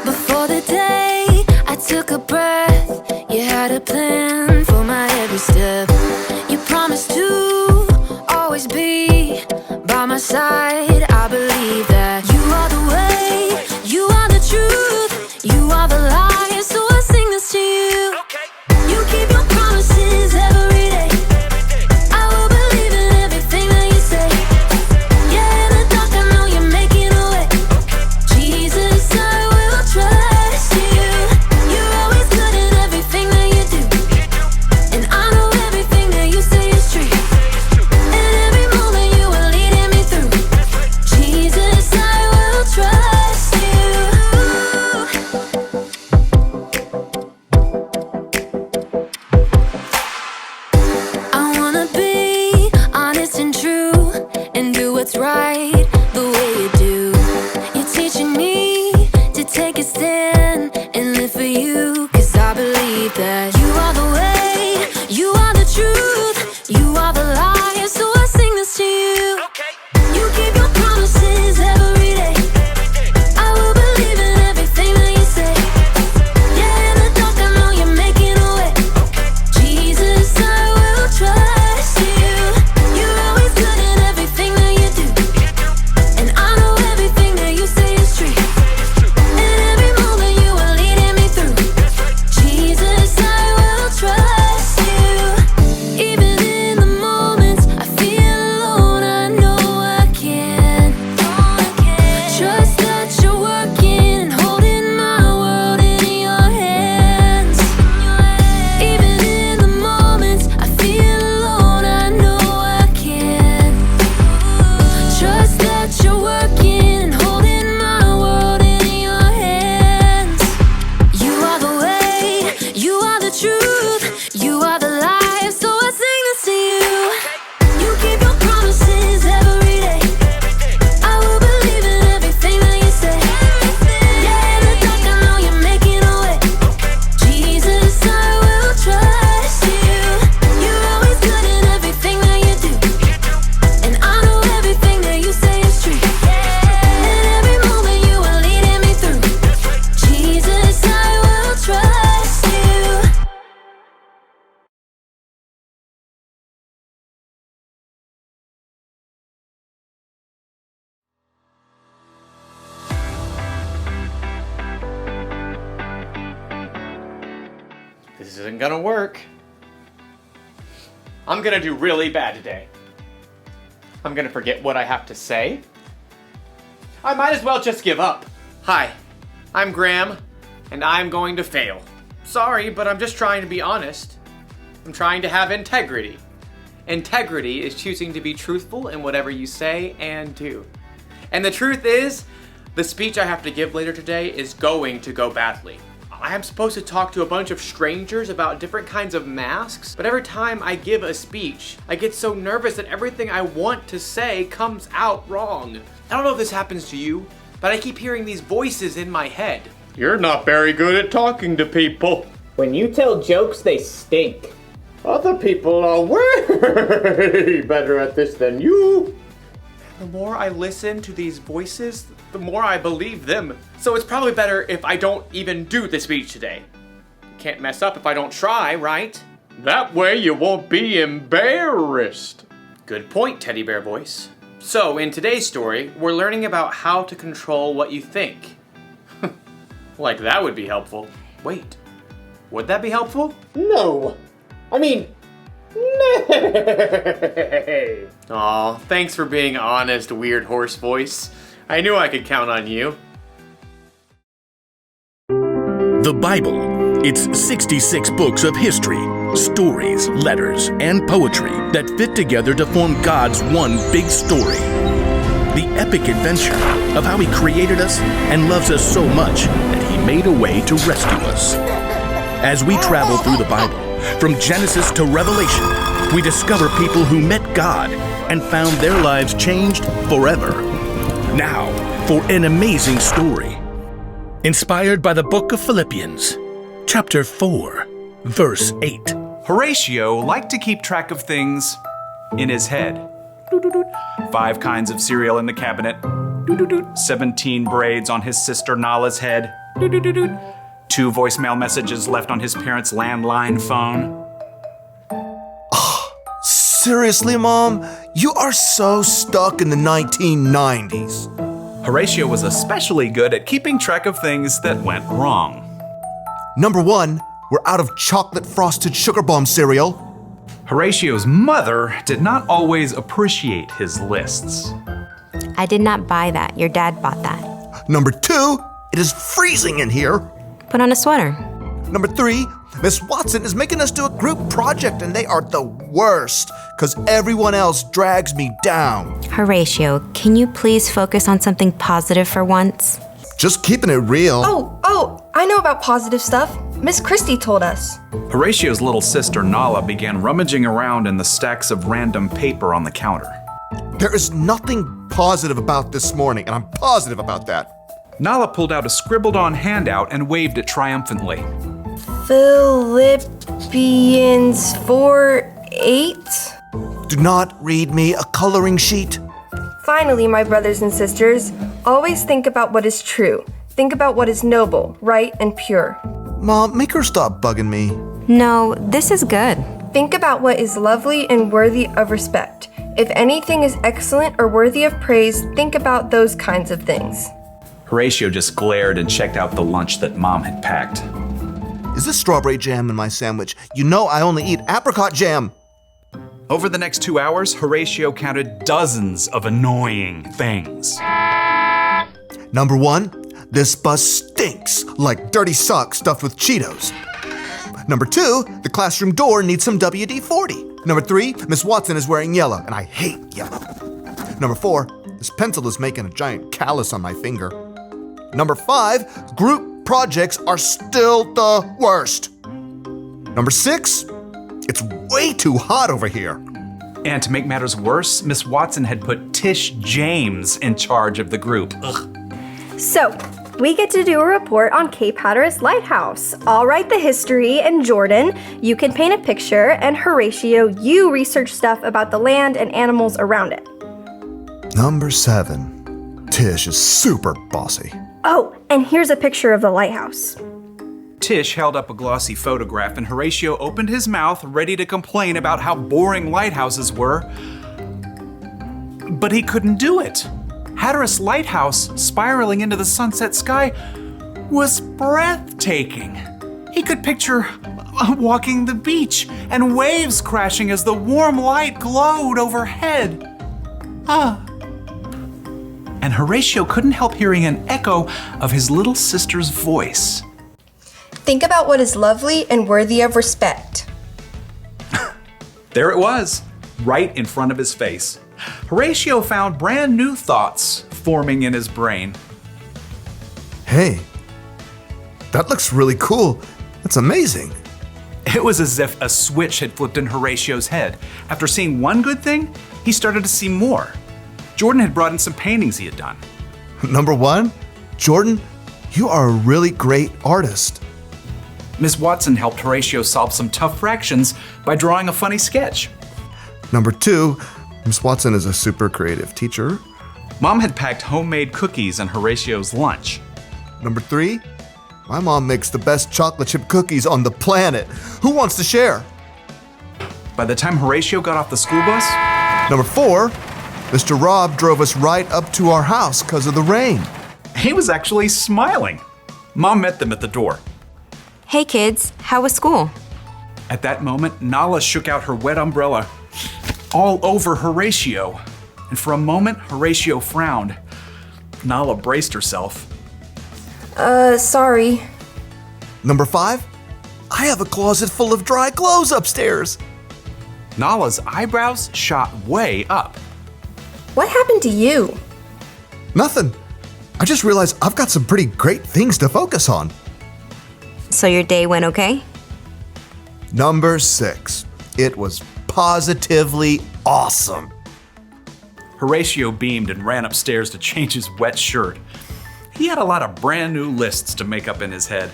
Before the day I took a breath, you had a plan for my every step. You promised to always be by my side. I believe that you are the way, you are the truth, you are the light. So I sing this to you. You keep your promises every day. I will believe in everything that you say. Yeah, in the dark I know you're making a way. Jesus, I will trust you. You're always good at everything that you do, and I know everything that you say is true. And every moment you are leading me through. Jesus, I will trust you. I wanna be honest and true, and do what's right the way you do. You're teaching me to take a stand and live for you, 'cause I believe that you are the way, you are the truth, you are the light. So I sing this to you. You keep your promises every day. I will believe in everything that you say. Yeah, in the dark I know you're making a way. Jesus, I will trust you. You're always good at everything that you do, and I know everything that you say is true. And every moment you are leading me through. Jesus, I will trust you. Even in the moments I feel alone, I know I can trust that you're working and holding my world in your hands. Even in the moments I feel alone, I know I can trust that you're working and holding my world in your hands. You are the way, you are the truth, you are the light. So I sing this to you. You keep your promises every day. I will believe in everything that you say. Yeah, in the dark I know you're making a way. Jesus, I will trust you. You're always good at everything that you do, and I know everything that you say is true. And every moment you are leading me through. Jesus, I will trust you. This isn't gonna work. I'm gonna do really bad today. I'm gonna forget what I have to say. I might as well just give up. Hi, I'm Graham, and I'm going to fail. Sorry, but I'm just trying to be honest. I'm trying to have integrity. Integrity is choosing to be truthful in whatever you say and do. And the truth is, the speech I have to give later today is going to go badly. I am supposed to talk to a bunch of strangers about different kinds of masks, but every time I give a speech, I get so nervous that everything I want to say comes out wrong. I don't know if this happens to you, but I keep hearing these voices in my head. You're not very good at talking to people. When you tell jokes, they stink. Other people are way better at this than you. The more I listen to these voices, the more I believe them. So it's probably better if I don't even do the speech today. Can't mess up if I don't try, right? That way you won't be embarrassed. Good point, teddy bear voice. So in today's story, we're learning about how to control what you think. Like that would be helpful. Wait, would that be helpful? No. I mean, nay. Aw, thanks for being honest, weird horse voice. I knew I could count on you. The Bible, It's 66 books of history, stories, letters, and poetry that fit together to form God's one big story. The epic adventure of how He created us and loves us so much that He made a way to rescue us. As we travel through the Bible, from Genesis to Revelation, we discover people who met God and found their lives changed forever. Now, for an amazing story. Inspired by the book of Philippians, chapter 4, verse 8. Horatio liked to keep track of things in his head. 5 kinds of cereal in the cabinet. 17 braids on his sister Nala's head. 2 voicemail messages left on his parents' landline phone. Seriously, Mom? You are so stuck in the 1990s. Horatio was especially good at keeping track of things that went wrong. Number 1, we're out of chocolate frosted sugar bomb cereal. Horatio's mother did not always appreciate his lists. I did not buy that. Your dad bought that. Number 2, it is freezing in here. Put on a sweater. Number 3, Miss Watson is making us do a group project and they are the worst because everyone else drags me down. Horatio, can you please focus on something positive for once? Just keeping it real. Oh, I know about positive stuff. Miss Christie told us. Horatio's little sister Nala began rummaging around in the stacks of random paper on the counter. There is nothing positive about this morning, and I'm positive about that. Nala pulled out a scribbled-on handout and waved it triumphantly. Philippians 4:8. Do not read me a coloring sheet. Finally, my brothers and sisters, always think about what is true. Think about what is noble, right, and pure. Mom, make her stop bugging me. No, this is good. Think about what is lovely and worthy of respect. If anything is excellent or worthy of praise, think about those kinds of things. Horatio just glared and checked out the lunch that Mom had packed. Is this strawberry jam in my sandwich? You know I only eat apricot jam. Over the next 2 hours, Horatio counted dozens of annoying things. Number 1, this bus stinks like dirty socks stuffed with Cheetos. Number 2, the classroom door needs some WD-40. Number 3, Miss Watson is wearing yellow, and I hate yellow. Number 4, this pencil is making a giant callus on my finger. Number 5, group projects are still the worst. Number 6, it's way too hot over here. And to make matters worse, Miss Watson had put Tish James in charge of the group. Ugh. So, we get to do a report on Cape Hatteras Lighthouse. I'll write the history, and Jordan, you can paint a picture, and Horatio, you research stuff about the land and animals around it. Number 7, Tish is super bossy. Oh, and here's a picture of the lighthouse. Tish held up a glossy photograph and Horatio opened his mouth, ready to complain about how boring lighthouses were. But he couldn't do it. Hatteras Lighthouse, spiraling into the sunset sky, was breathtaking. He could picture walking the beach and waves crashing as the warm light glowed overhead. And Horatio couldn't help hearing an echo of his little sister's voice. Think about what is lovely and worthy of respect. There it was, right in front of his face. Horatio found brand new thoughts forming in his brain. Hey, that looks really cool. That's amazing. It was as if a switch had flipped in Horatio's head. After seeing one good thing, he started to see more. Jordan had brought in some paintings he had done. Number 1, Jordan, you are a really great artist. Miss Watson helped Horatio solve some tough fractions by drawing a funny sketch. Number 2, Miss Watson is a super creative teacher. Mom had packed homemade cookies in Horatio's lunch. Number 3, my mom makes the best chocolate chip cookies on the planet. Who wants to share? By the time Horatio got off the school bus, Number 4, Mr. Rob drove us right up to our house because of the rain. he was actually smiling. Mom met them at the door. Hey kids, how was school? At that moment, Nala shook out her wet umbrella all over Horatio. And for a moment, Horatio frowned. Nala braced herself. Sorry. Number 5, I have a closet full of dry clothes upstairs. Nala's eyebrows shot way up. What happened to you? Nothing. I just realized I've got some pretty great things to focus on. So your day went okay? Number 6. It was positively awesome. Horatio beamed and ran upstairs to change his wet shirt. He had a lot of brand new lists to make up in his head.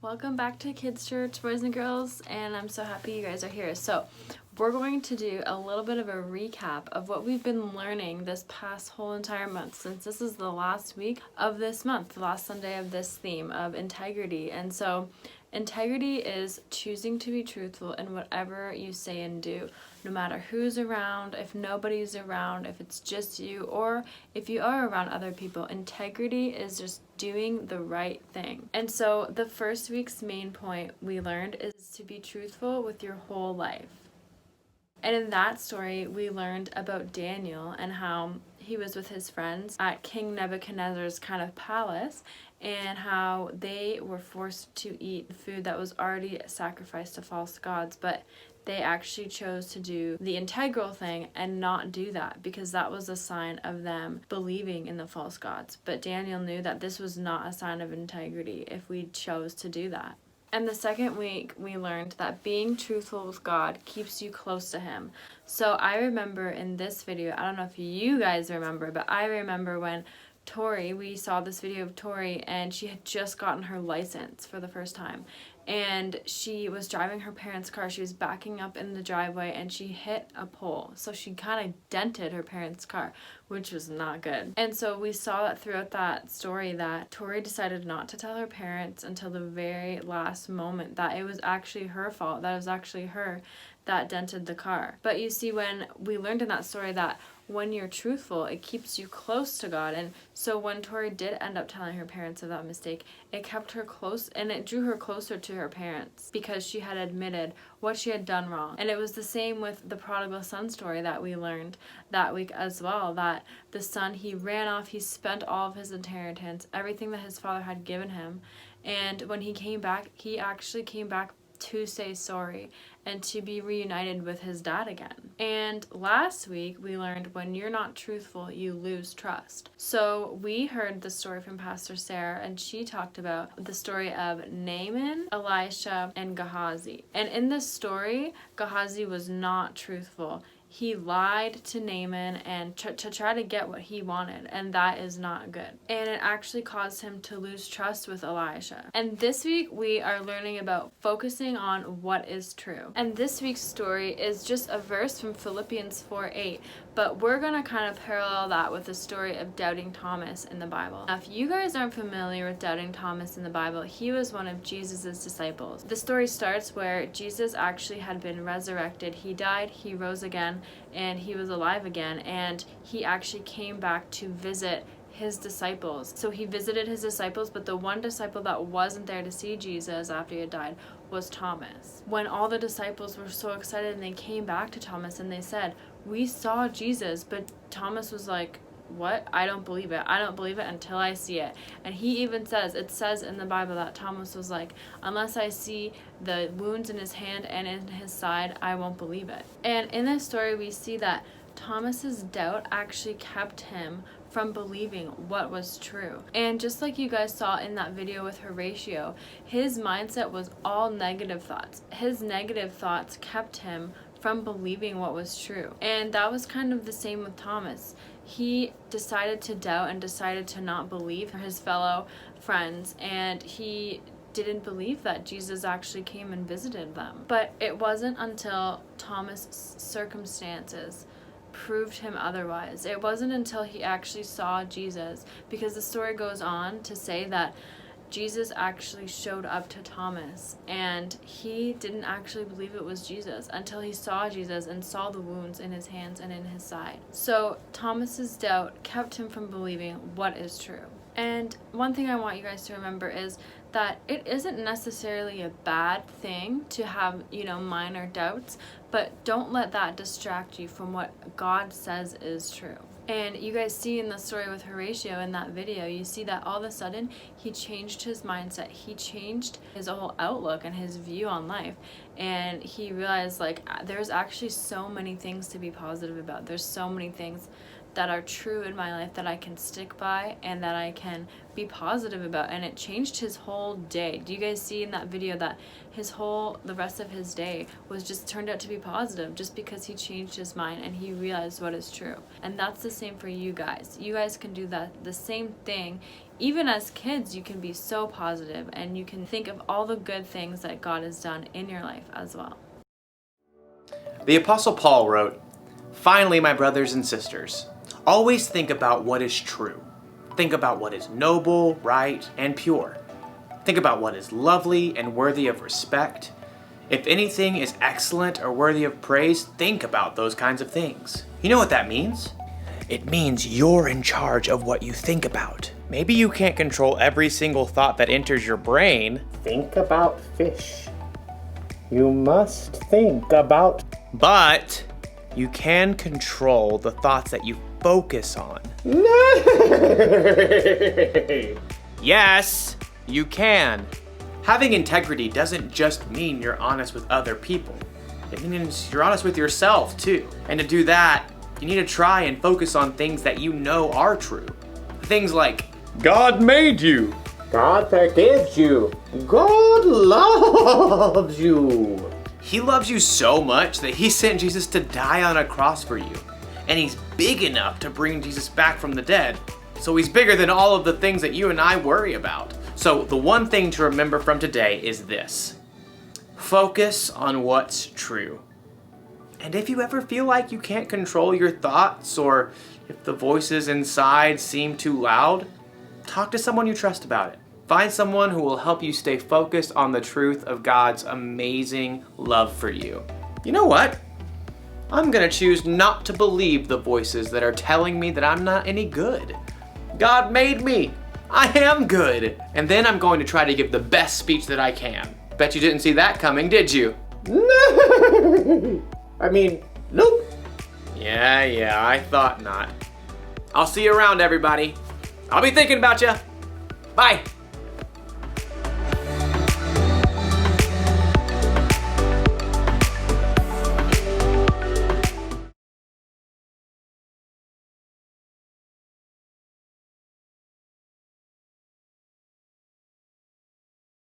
Welcome back to Kids Church, boys and girls, and I'm so happy you guys are here. So we're going to do a little bit of a recap of what we've been learning this past whole entire month, since this is the last week of this month, the last Sunday of this theme of integrity. And so integrity is choosing to be truthful in whatever you say and do, no matter who's around, if nobody's around, if it's just you, or if you are around other people. Integrity is just doing the right thing. And so the first week's main point we learned is to be truthful with your whole life. And in that story, we learned about Daniel and how he was with his friends at King Nebuchadnezzar's kind of palace, and how they were forced to eat food that was already sacrificed to false gods, but they actually chose to do the integral thing and not do that, because that was a sign of them believing in the false gods. But Daniel knew that this was not a sign of integrity if we chose to do that. And the second week, we learned that being truthful with God keeps you close to Him. So I remember in this video, I don't know if you guys remember, but I remember when Tori, we saw this video of Tori, and she had just gotten her license for the first time. And she was driving her parents' car. She was backing up in the driveway and she hit a pole. So she kind of dented her parents' car, which was not good. And so we saw that throughout that story that Tori decided not to tell her parents until the very last moment that it was actually her fault, that it was actually her that dented the car. But you see, when we learned in that story that when you're truthful, it keeps you close to God. And so when Tori did end up telling her parents of that mistake, it kept her close and it drew her closer to her parents because she had admitted what she had done wrong. And it was the same with the prodigal son story that we learned that week as well, that the son, he ran off, he spent all of his inheritance, everything that his father had given him. And when he came back, he actually came back to say sorry and to be reunited with his dad again. And last week we learned when you're not truthful, you lose trust. So we heard the story from Pastor Sarah, and she talked about the story of Naaman, Elisha, and Gehazi. And in this story, Gehazi was not truthful. He lied to Naaman and to try to get what he wanted, and that is not good. And it actually caused him to lose trust with Elisha. And this week we are learning about focusing on what is true. And this week's story is just a verse from Philippians 4:8, but we're going to kind of parallel that with the story of Doubting Thomas in the Bible. Now, if you guys aren't familiar with Doubting Thomas in the Bible, he was one of Jesus's disciples. The story starts where Jesus actually had been resurrected. He died, he rose again, and he was alive again, and he actually came back to visit his disciples. So he visited his disciples, but the one disciple that wasn't there to see Jesus after he had died was Thomas. When all the disciples were so excited and they came back to Thomas and they said, "We saw Jesus," but Thomas was like, "What? I don't believe it. I don't believe it until I see it." And he even says, it says in the Bible that Thomas was like, "Unless I see the wounds in his hand and in his side, I won't believe it." And in this story, we see that Thomas's doubt actually kept him from believing what was true. And just like you guys saw in that video with Horatio, his mindset was all negative thoughts. His negative thoughts kept him from believing what was true. And that was kind of the same with Thomas. He decided to doubt and decided to not believe his fellow friends, and he didn't believe that Jesus actually came and visited them. But it wasn't until Thomas' circumstances proved him otherwise. It wasn't until he actually saw Jesus, because the story goes on to say that Jesus actually showed up to Thomas, and he didn't actually believe it was Jesus until he saw Jesus and saw the wounds in his hands and in his side. So Thomas's doubt kept him from believing what is true. And one thing I want you guys to remember is that it isn't necessarily a bad thing to have, minor doubts, but don't let that distract you from what God says is true. And you guys see in the story with Horatio in that video, you see that all of a sudden he changed his mindset. He changed his whole outlook and his view on life. And he realized, like, there's actually so many things to be positive about. There's so many things that are true in my life that I can stick by and that I can be positive about. And it changed his whole day. Do you guys see in that video that the rest of his day was just turned out to be positive just because he changed his mind and he realized what is true? And that's the same for you guys. You guys can do the same thing. Even as kids, you can be so positive and you can think of all the good things that God has done in your life as well. The Apostle Paul wrote, "Finally, my brothers and sisters, always think about what is true. Think about what is noble, right, and pure. Think about what is lovely and worthy of respect. If anything is excellent or worthy of praise, think about those kinds of things." You know what that means? It means you're in charge of what you think about. Maybe you can't control every single thought that enters your brain. Think about fish. You must think about... But you can control the thoughts that you focus on. Yes, you can. Having integrity doesn't just mean you're honest with other people. It means you're honest with yourself too. And to do that, you need to try and focus on things that you know are true. Things like, God made you. God forgives you. God loves you. He loves you so much that he sent Jesus to die on a cross for you. And he's big enough to bring Jesus back from the dead. So he's bigger than all of the things that you and I worry about. So the one thing to remember from today is this: focus on what's true. And if you ever feel like you can't control your thoughts, or if the voices inside seem too loud, talk to someone you trust about it. Find someone who will help you stay focused on the truth of God's amazing love for you. You know what? I'm gonna choose not to believe the voices that are telling me that I'm not any good. God made me. I am good. And then I'm going to try to give the best speech that I can. Bet you didn't see that coming, did you? No. I mean, nope. Yeah, I thought not. I'll see you around, everybody. I'll be thinking about you. Bye.